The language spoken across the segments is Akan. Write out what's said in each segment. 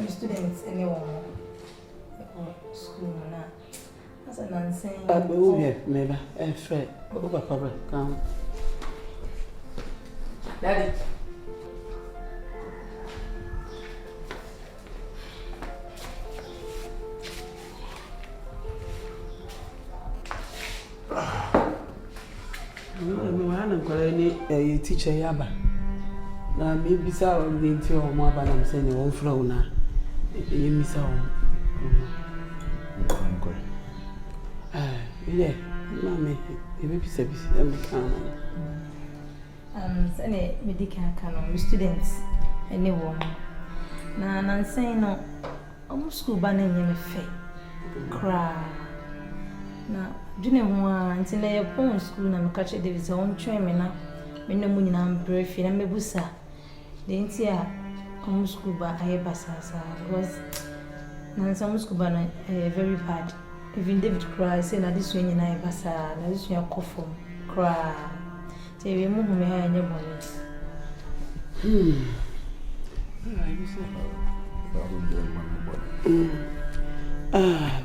Students anyone school now. As I'm saying, maybe Fred, come. Daddy. I'm teacher Yaba. Now maybe so the interior of my band, I'm saying one flow now. You miss out. Yeah, mammy, you may be service. Any medical canon, students, anyone. Now, I'm saying no, almost school banning you a fake. Cry. Now, do you know until I upon school and catch it, there is own training now. When the moon and brief in a mebusa. The entire almost school by a bassa because Nansa school banner very bad. Even David cries, saying that this way in a bassa, this way a cough cry. Tell you, move me in your bonnet.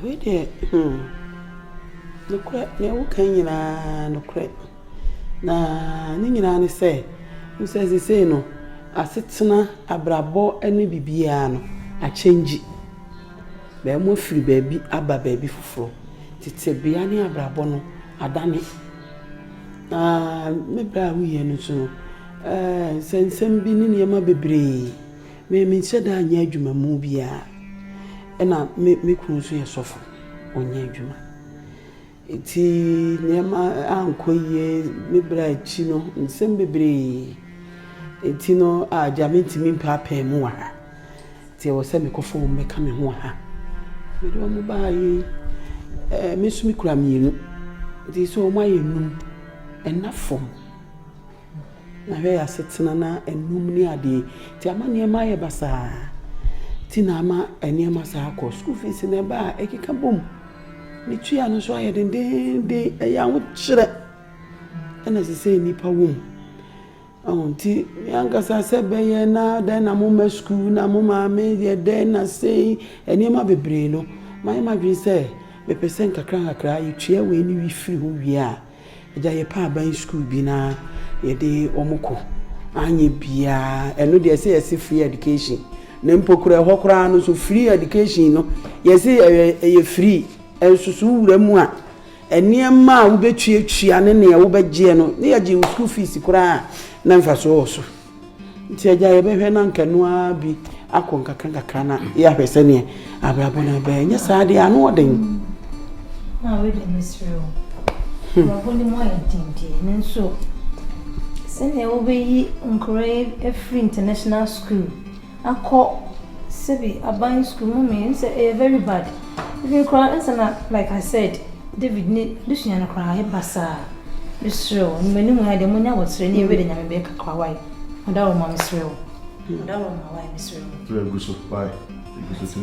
Wait there. No crap, no can no crap. Na Nina say, who says he say no, a sitna, a brabo, any bibiano, a change. Be more free baby, abba baby for flow. Tits a biani a brabono, a danny. Maybe we are no so. Send some being in my baby. May mean said I near you, my movia. And I make cruise your sofa on Yajuma. It's near my uncle, me bright chino, and some baby. It's no, I jammed to me papa more. There was some microphone becoming more. We don't buy Miss Micramino. It is all my room and not form. Na we asetena na enum ni ade ti amane ma basa ti na ma enema sa akọ school fees na ba ekeka bom ni tua no so aye de ya wo kire na se se nipa wom ti yanga sa se beye na den na mo school na mo ma me de na se enema bebre no my ma dwi se me pesen kakra yi tua we ni wi firi ho wi a eja ye pa ban school bi na yede omoko anye bia eno de say yes free education na mpokura hokura no so free education no yes e free ensusu wura mu a eniema wo betuatua ne ne wo begye no ne yaje school fees kura na mfaso so nti aja ye behwe na nkano a bi akonka kanka na ya hwese ne abrabo na be nya saade anu oden na we de misro wa boni mo entindi nenso send you be every international school. I call Sebi a buying school means very bad. If you cry, like I said, David need Luciana cry, Bassa. This show, and when you had the money, I was training ready and make a kawaii. Without my Miss Real. Without my wife, Miss Real. Very good, so bye. Because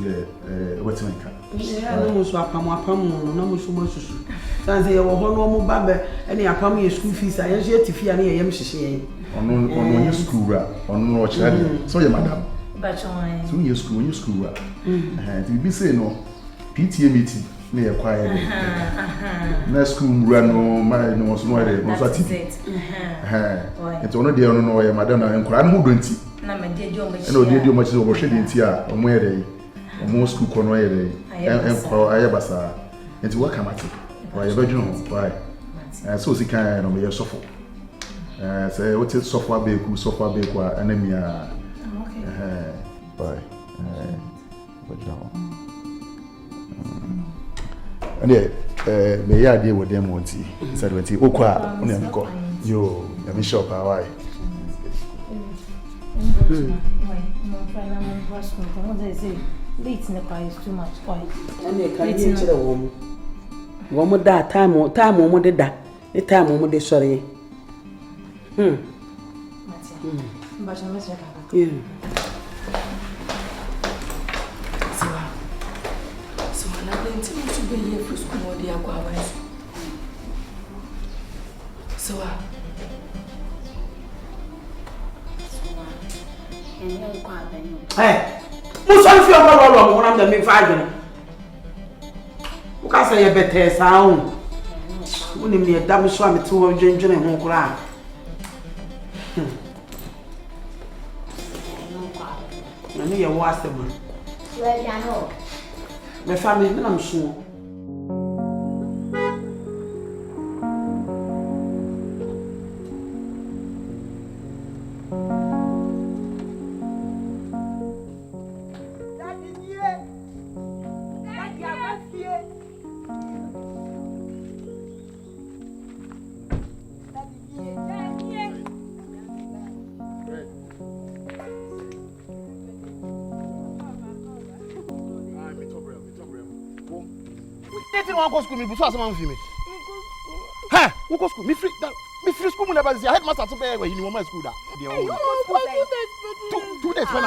what's my cat? Yeah, I know so upon no so much. Sanse ye wo ho no mo ba be ene apam ye school fees aye je tifi ane ye yem hihye ono ye school ra ono no chira so ye madam ba chon so ye school ra ti bi say no PTA meeting ne yɛ quiet na school mura no my no so no yɛ no so ati nti ono de ono no yɛ madam na nkora no ho donti na me de dio machi na odi dio machi so wɔhwɛ de nti a ɔmo yɛ dɛ ɔmo school kɔ no yɛ dɛ nkɔ ayɛ basa nti waka mate wa yɛ badwino ho why so si kan no me yɛ sɔfo say what is software beku anemia why badwino and me ya dey with them wanti said wanti okwa oni amko yo ya me shop why late in the car is too much why and they can hear the woman woman that time woman did that the time woman dey sorry yeah so na plenty to be here for school dey AGYA so hey muso fi o lo mo na me 5 o ka say e better sound woni me da me so am te wo dwendwene ho kura na me ye wo asema we ya no me family na am so Go school me buso asema mfi me ha wo go school me free school mu never see headmaster to be we ni wo ma school da dey o 2 days when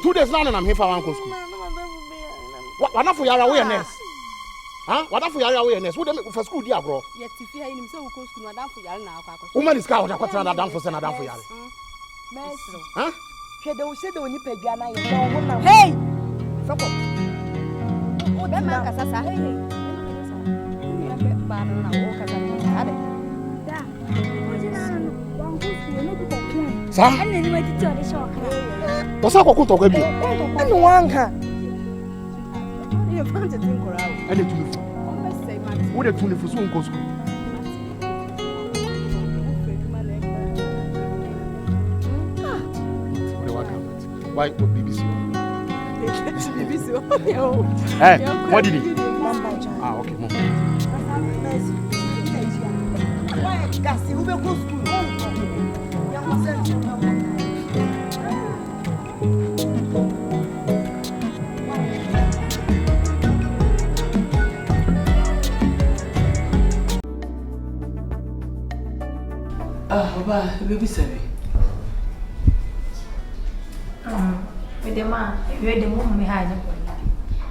2 days now I'm here for one school what na for yara we nurse what na for yara we nurse wo dem for school di abro ye tifi ha ni se wo go school na dan for yara na akwa woman is car what na dan for se na dan for yara mesro hwede wo se de oni padua na ye no wo na hey foko be man kasa sa hey be ba na wo kasa ade da sa enne ni ma ti tore shoka to sa kokun to kwa bi enne wanka you found it in corral enne tunifu wo de tunifu so nko school why BBC BBC hey what did he okay mom why gasi ube go school ya mo send baba baby sabi with the man we the mum me ha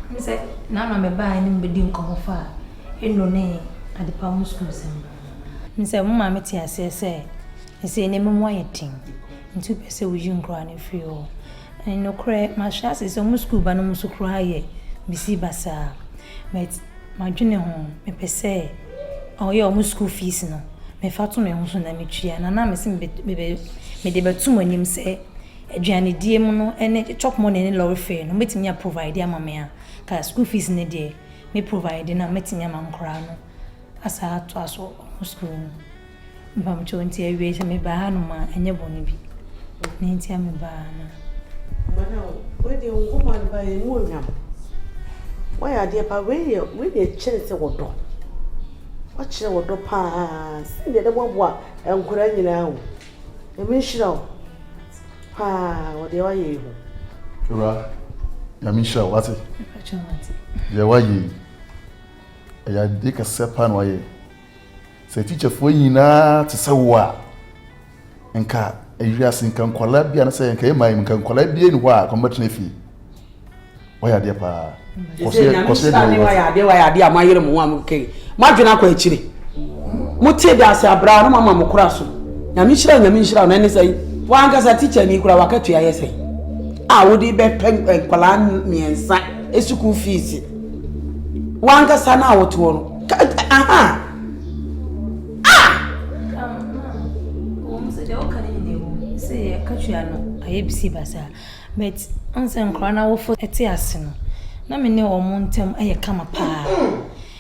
me say na na me ba ni me di nkomo fa eno ne adepa mu school sem me say mum ma me ti ase say me say ne mum wayetin ntu pe say wo yi nkro ani fi o no kre ma sha say so mu school ba no mu so kro aye bisi basa met ma dwene ho me pe say o ye o mu school fees no me fa to me ho so na me twia na me se me de betum anim say aduane die mu no ene chop money ne lorry fare no metimi ya provide ya mama ya ka school fees ne de me provide na metimi ya mankora no asa to aso school mbam chonti awie se me ba ha no ma enye boni bi ne ntia me ba na mana we de ngo ma ba e mu onyam wa ya de pa we de chere se wodo wa chere wodo pa sin de bobo enkora nyina ho e me hira o what do you Kura, Yamisha, what it? Chomati. Yeah, why ye? I take a sepan way. Say, teacher for ye na to say what? And car, a yasin can collab and say, and came my can collab in what combat neffy. Why are dear pa? Why are dear my room 1K? Margina quachiri. Mutte da se abra no mama mukuraso. Yamisha, and any say. Wanga sa teacher ni kura wakati ya yese. Wodi be pen kwala miensa school fees. wanga sana woto no aha say the okare ni wo say katwa no ayebisi basa but onsen nkra na wo fo ete ase no na me ne o mo ntem aye kama pa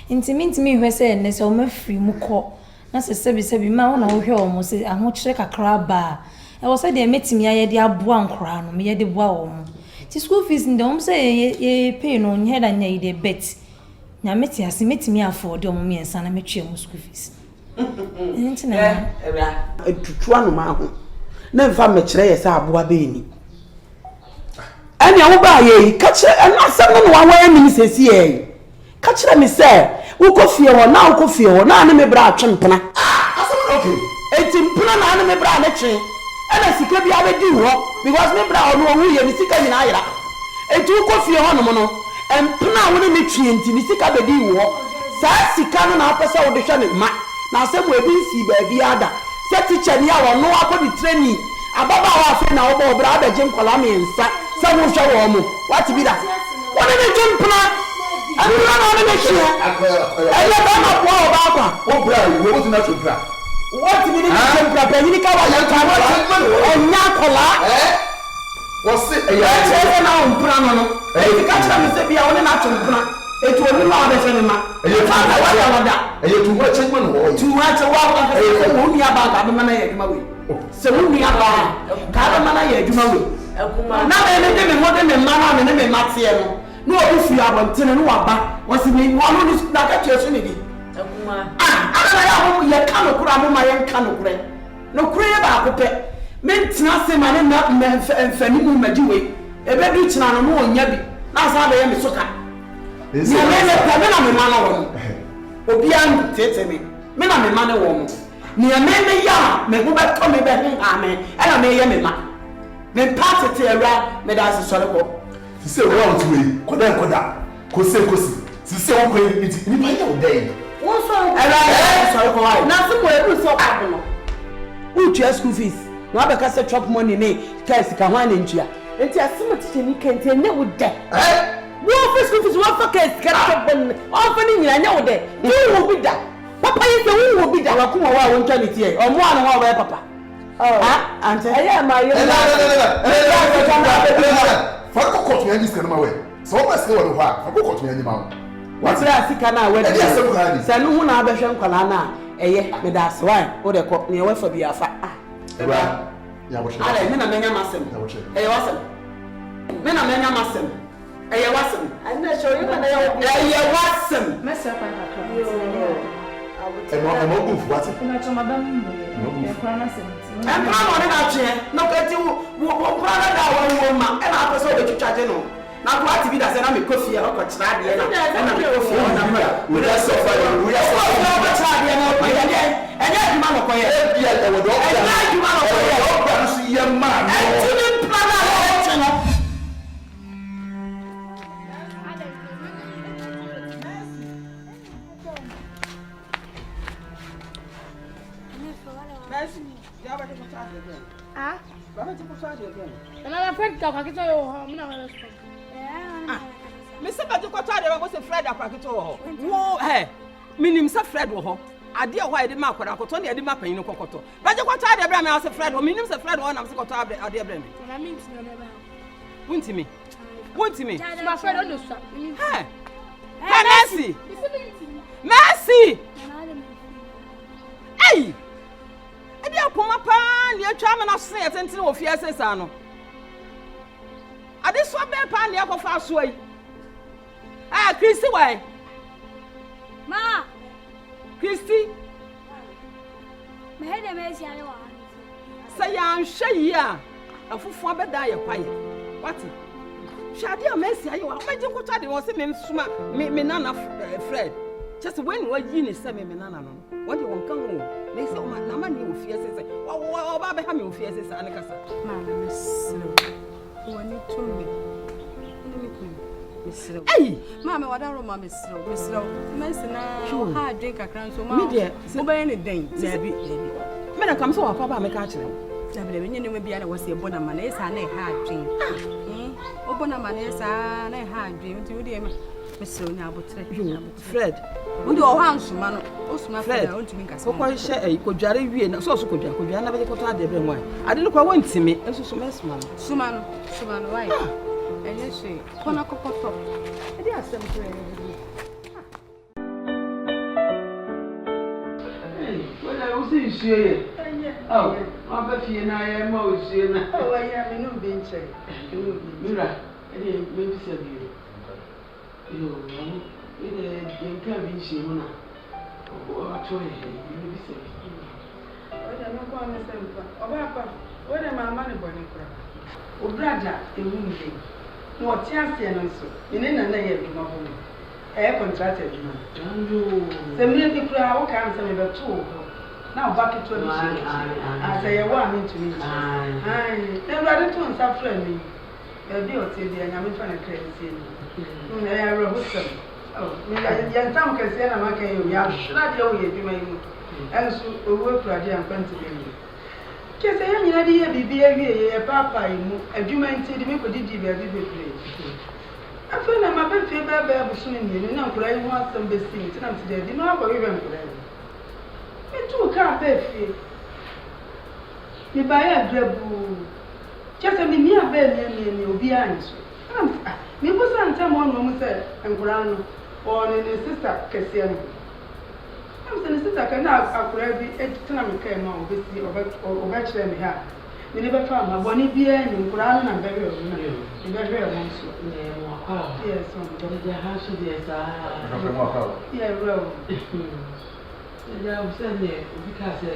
intimi hwe say ne so mafiri mu ko na se sebi ma wo na wo hwe o mo say aho kire kakra ba e wo say de metimi aye de aboa nkra no me ye de boa wo mo ti school fees ndom say ye pay no nye da nya ide bet nya meti ase metimi afford o mo miensa na metwe mo school fees Era tutua no ma ho na mfa mekire ye sa aboa be ni ani awo ba ye ka kire na asem no wa wa ni sesi ye ka kire mi se wo ko fie ho na wo ko fie ho na me bra atwempena asem okay etimpena na me bra na twe ana sika bi abedi ho because me bra ono wo ye ni sika nyina ayira eti wo ko fie ho no mo no empena wo ni twe enti ni sika bedi ho sa sika no na apesa wo de hwe ne ma na se mo ebi nsi baabi ada se teacher ni a wono akodi training ababa wa afi na wo bo bra ada je nkola me nsa se wo hwe wo mo what be that wona ne jimpna adura na wona ne hwe ele ba ma po o ba kwa wo bra wo wo na so bra what be the jimpna pe ni ka wa ya ka enya kola wo se ya che na o mpra no no e ka tira me se bia wona na mpra etu oni ma wa be ma eye fa na wa ya da eye tu wa check man wo tu wa che wa ka se wo ni aba ka be ma na ye djuma we se wo ni aba ka be ma na ye djuma we na me de me mo de me ma na me ma tie no obi fi abontene no wa ba wo se me wo no ni na ka tie so ni di ana ya ho ye ka no kura mo ma ye ka no kure no kure ye ba ko pe me ntina se ma ne na mfani mu maji we ebe du tina no no onya bi na sa be ye me soka ni me na me ma na wo obi an tete me na me ma na wo mo ni me ya me go ba to me be hin amen e na me ye me ma me part te era me da se sore ko si se round we koda ko se si se wo ko ni pa ya o dey won so era sore ko why na so mo e so kwado no who to school fees no abeka se chop money ne ka sika ho na ntua enti asema tete ni kente ne wo de wo first school fees wo focus get chop bon o fa ni nyina nya wo de wo bi da papa yi se wo bi da wa kuma wa won twa ni tie o mo anu wa ba papa ante aye ma yo fa ko ko to yan sika ma we so ba sika wo ha fa ko ko to yan ma what ra sika na we de se no hu na abehwe nkwala na eye me da swan wo de ko ne we fa bi afa Eba ya bo shira ale me na menya masem eye wasem me na menya masem eye wasem ana show you na yo eye wasem mesa pa ka e mo go fu what na choma ba mu e kwa na sem empra no ne na twe no kati wo pra na da wo ma e na apeso be twitwaje no na ko ati bi da se na me kofie o ko kira de na me kofie o na me we are so far we are so far ba cha de na ko ye enye adwuma no ko ye e bia e wo do enye adwuma no ko ye o bra so ye ma no enti ni pra na o twe no me se ba ko twa de ba ko se Fred apraketo ho wo minim se Fred wo ho ade ho ade ma akwara akoto ne ade ma panyin kokoto ba je ko twa de bra me se Fred ho minim se Fred ho na se ko twa ade bra me na me ntino na ba wunti me ma Fred on the swap Mercy hey ade akoma pa ne atwa me na so ye tentene wo fie sesa no ade so be pa ne akofa so yi Christy why ma Christy me he de Mercy ale wa say ya nhwe yi a afufu abeda ye kwaye what shade a Mercy aye wa maji kwota de wo se me suma me nana Fred just when we yi ne se me nana no what you won kan wo me se o ma na ma ne wo fie sese o ba be ha me wo fie sese ane kasa ma me sro woni to me hey mama wada ro ma me sro Mercy na ha drink akran so ma mo be ne den debi me na kam so wa pa ba me ka kire na be nye ne bia na wo se bona ma na esa na ha drink obona ma na esa na ha drink nti wo de ma Mr. Onya Fred. Undi o hansuma no. Osuma Fred. Ontumi nkasa. Kokwa hye kodware wie na so kodware na be koto ade bre nwa. Ade no kwa wontimi enso so mesuma no. Suma no why? Enye she. Kona kokoto. Edi asem kure. Wala usi isiye. Oh, aba fie na ya ma usiye na. Oh, ya me no be nche. Mira, edi me bi se bi. Yo, edi yenka bi shi mu na. O ato ye, me bi se bi. Oja no kwa me se mfa. Oba pa, o de mama ne boni kura. O brada ewu nde. No o ti ase no so. Ine na na ye bi ma bo. Contracted bi ma. Anjo. Se me bi kura o kan se me be to. Na o ba ke to bi shi. Asa ye wa me to me. Ai, na brada to nsa fra mi. Be o ti bi anya me fa na krensi ni. Na ya ro husam. Oh, me ya ntam kese na maka yo ya shira de o ye bi ma yi. Enso owo kura de ampanti bi mi. Kese ya nyina de ye bibi awie ye papa yi mu adwuma nti de me ko didi ba bi bebre. Afa na ma be fe ba busu ni na nkura yi ho asem be si nti na mti de di no akọ wi be nkura yi. Etu ka be fe. Mi ba ya drebu. Kese mi mi abe ni obi anso. Mi bu sa ntem onu mu se nkura no. O ni sister kese no. I'm saying sister can now akura bi etina me kai ma obesi oba kire me ha. Me ne be fa ma boni bi ani nkura no na be we na. Me be we mo so. Ne mo akwa. Yes, so. De ha so de sa. Mo akwa. Yeah, bro. Ya usende ubika se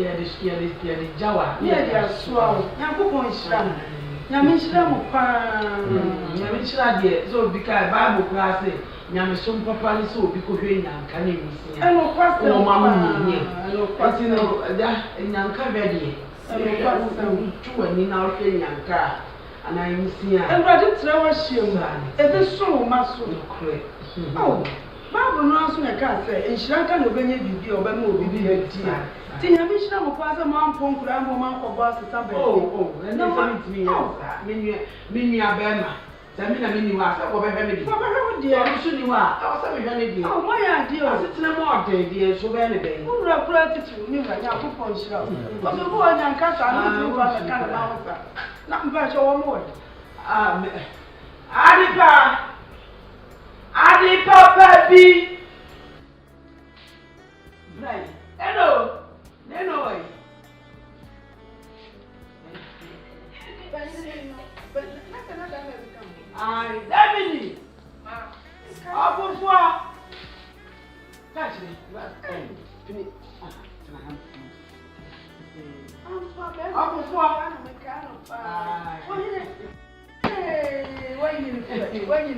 ya de jawa. Yeah, ya so. Ya ko pon shira. Ya me shira mo pa. Ya me shira de so ubika Bible class nyame so papa ni so obi ko hwe nyanka na emisi ya. Eno pastor. No mama ni. Eno pastor. No da nyanka be de. Eno pastor. Tuwa ni na hwe nyanka ana emisi ya. Enrade tra wa hiem. Ebe so ma so. Kure. Oh. Bible no aso na ka say enhira ka na obenye bibi obema obibi ya di. Ti nyame hira mo kwa say man pon kura mo man ko boss sambe. Oh, na me ya. Me abema. Sami na mini wa sa ko be hwe me di. Ko be hwe di. O su ni wa, o sa me hwe ne di. Oh, mo ya di o. Asitena mo ode di so be ne be. Ura kura titu ni wa nya ko pon hira. O so bo nya nka sa na ti wa ka na ma sa. Na mba cho wo mo. Adipa baby. Right. Hello. Neno oi. Ai, David. Abu fwa. Catch me. Fini. Abu fwa. Why you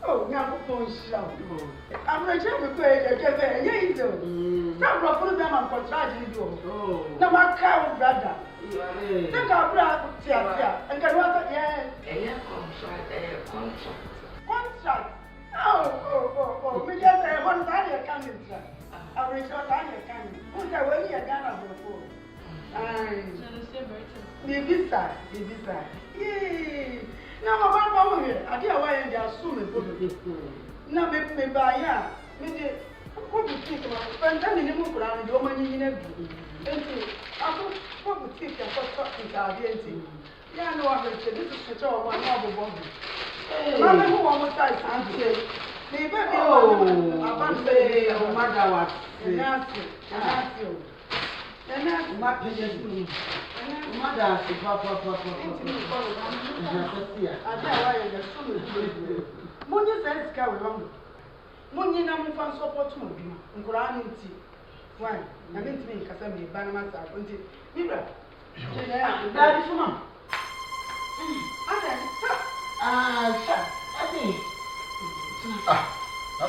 Oh, now phone shout. I'm not sure we pay a cafe. Yeah, you do. Some put them on contract you do. No, my cow brother. Think our brother, and can what? Yeah, contract. Oh, me just say one time coming, sir. I will show time coming. Who's the way you are gonna go? The visa. Yay. Now, my mama here, I dear why they are soon. Now, me buy ya. Me de. What you think about? When time in the move around, the woman in it. I what would think and what is our identity? Yeah, no, I will say this is such a one noble body. Mama, who almost died, and say, maybe I say, oh, mother, what? And ask you. And that's my patience. Mother, papa. Money says, carry on. Money now, we found support to you. Uncle, why? I mean to me, Cassandra, Banamata, until Mira. That is mom.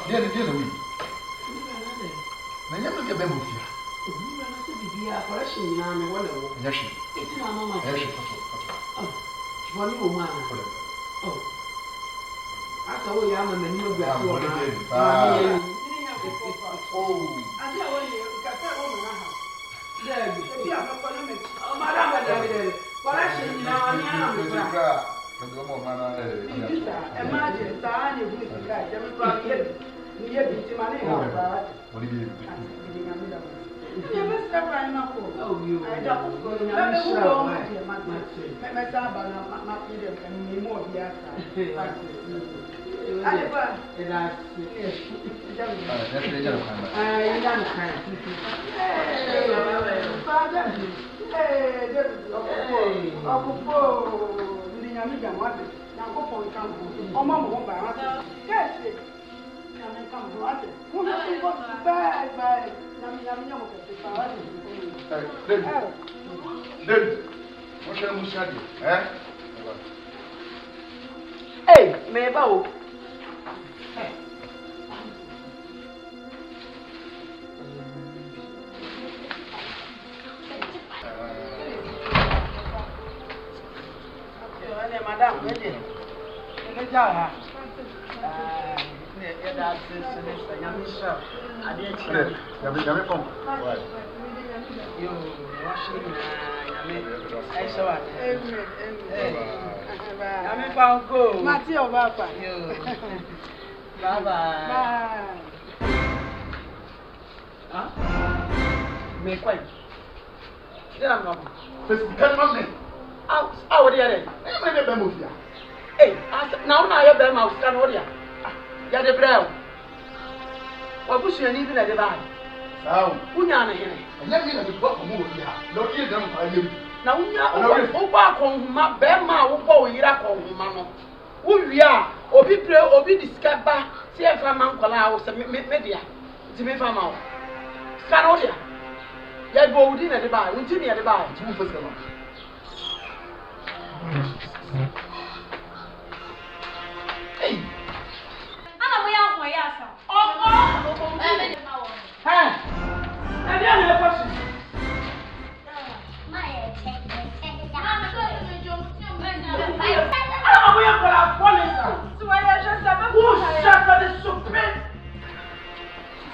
Dear we. Na nyama ke bembo fia. Bibia, correction na me wala wo. Nyashi. Eti na mama. Nyashi foto. Boni o ma. Oh. Asa wo ya ma mani mo gba so ma. Oh. Adi awo ye ka se wo mo na ha. Debi. Ebi akoko na me. O ma da ma debi. Wala she ni na ani ana mo bra. Ndo mo mana e ma je ta ni bu ni ka je mi bra ni ye bi ti ma ni ha bra. Woni bi. Ni me se bra ni ma ko. Oh yo. Ai da ko ko ni me wu do ma je ma. Me sa ba na ma ni de kan ni mo bi asa. Ale ba. Ela. Ai ya no kan. Father. Ọkụkọ ndị nyami jam wate na nkọpọ nka mbụ ọma mụ ba wate kesi na nka mbụ wate mụ na mbọ bye nyami nyamu kesi ba wate David mo ṣe mu ṣadi me ba o Madam, ne ja ne da se nyami sha ade chi Yami pom. yo washi na nyami ai so wa nyami pa go mati o ba pa yo bye bye ah me kwai dira ma Facebook kan ma me. How are you? Me me be mo fia. Hey, now you be ma uska no dia. Ya de brao. Wa busu ani bi na de ba. Sawo. Unya na hene. Anya mi na de ba ko mo fia. No ki dem pa yem. Na unya o ba ko huma be ma wo bo yira ko huma no. Wo wia obi pre obi discover se e fa man kola wo se me dia. Ti me fa ma wo. Ska no dia. Ya go udi na de ba. Unti ni ya de ba. Ti mo fa se ma. Hey. Ana mo ya ho ya sa. Hey. Na dia na ko su. Mama so me jom. Ana mo ya ko la police. Tu wa ya je sa be ko sa ka de souper.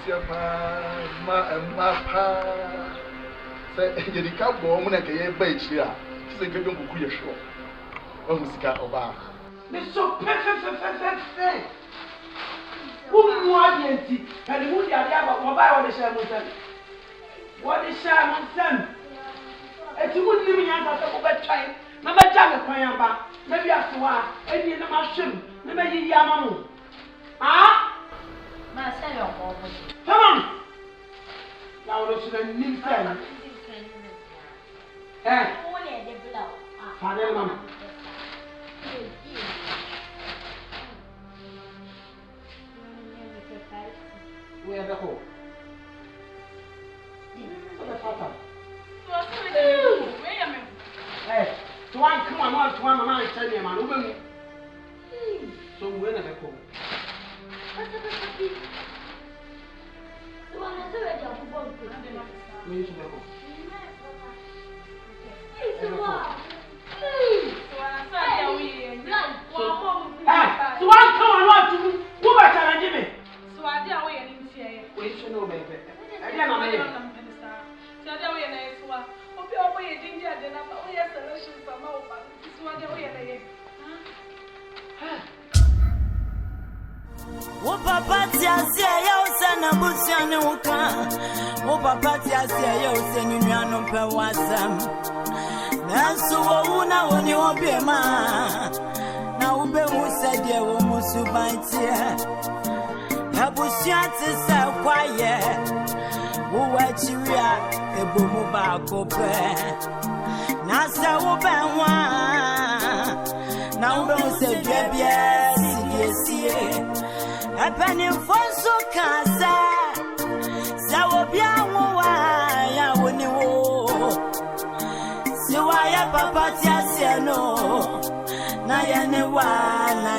Si ma pa. Se je di ka bo mo na ke ye ba ichi a. Se ke bi nkuku ye hwo. O musika oba. Me so fe. Who adi and who the idea about mobile what the share monsen. What the share monsen. E ti won nimi yan ta ko be twan. Na ba ja me kwan ba. Na bi asoa, e di na ma hwem. Na ba yiyi ama mo. Ah? Ma say your go. Come on. Now lo should nim fan. Who le de blow? Father mama. Where the hole? Hey, to one come on, to one man tell me, man, open. So when I go. Me to go. So one come on, who are challenging me? So I did away and in Wait, you know, baby. I didn't know. So I did away and I saw. Hope you're away a ginger, then I'm away a solution from our family. So I did away and I Wo papa ti ase ya o se na busia ne wo kan. Wo papa ti ase ya o se ni nuanu pe wasam. Na so wo na woni obi ma. Na wo be hu se de wo musu bantie. Abusia ti se kwaye. Wo wa chiria ebomu ba ko pe. Na se wo be wa. Na wo be hu se de bia sie. A penny for so cancer. So be a woman, ya wouldn't wo. So I have a party, I say no. Na ya ne wa na